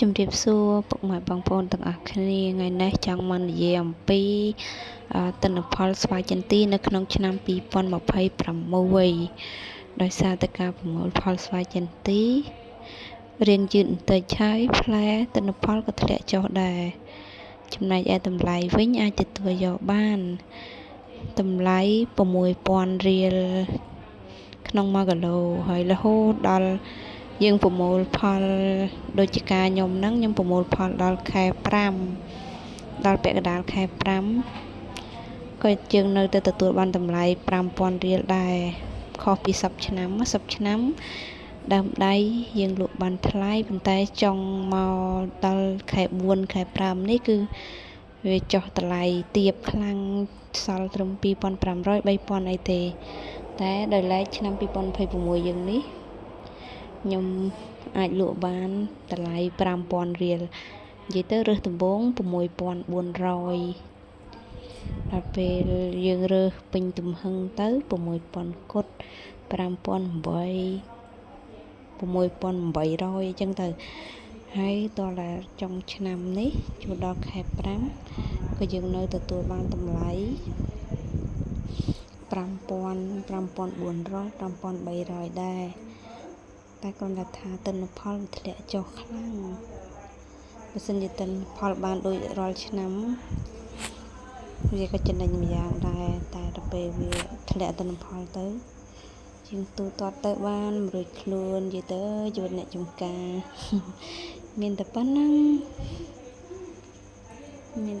ជំរាបសួរពុកម៉ែបងប្អូនទាំងអស់គ្នាថ្ងៃនេះចង់មកនិយាយអំពីទិន្នផលស្វាយចន្ទីនៅក្នុងឆ្នាំ2026ដោយសារតែការប្រមូលផលស្វាយចន្ទីរៀងយឺតបន្តិចហើយផ្លែទិន្នផលក៏ធ្លាក់ចុះដែរចំណែកឯតម្លៃវិញអាចទទួលយកបានតម្លៃ 6,000 រៀលក្នុង1គីឡូហើយរហូតដល់យើងប្រមូលផលដូចជាការខ្ញុំប្រមូលផលដល់ខែ5ដល់ពាក់កណ្ដាលខែ5ក៏យើងនៅតែទទួលបានតម្លៃ 5,000 រៀលដែរខុសពី10ឆ្នាំដើមដៃយើងលក់បានថ្លៃប៉ុន្តែចង់មកដល់ខែ4ខែ5នេះគឺវាចុះតម្លៃទាបខ្លាំងសល់ត្រឹម 2,500 3,000 អីទេតែដោយឡែកឆ្នាំ2026យើងនេះខ្ញុំអាចលក់បានតម្លៃ 5,000 រៀលនិយាយទៅរើសដំបូង 6,400 ដល់ពេលយើងរើសពេញទំហឹងទៅ 6,000 គត់ 5,800 6,800 អញ្ចឹងទៅហើយតរចុងឆ្នាំនេះចូលដល់ខែ5ក៏យើងនៅទទួលបានតម្លៃ 5,400 5,300 ដែរតែគ្រាន់តែថាទិន្នផលវាធ្លាក់ចុះខ្លាំងបើសិនជាទិន្នផលបានដូចរាល់ឆ្នាំវាក៏ចំណេញម្យ៉ាងដែរតែដល់ពេលវាធ្លាក់ទិន្នផលទៅជាងទូទាត់ទៅបាន100ខ្លួននិយាយទៅជួបអ្នកចំការមានតែប៉ុណ្ណឹងមាន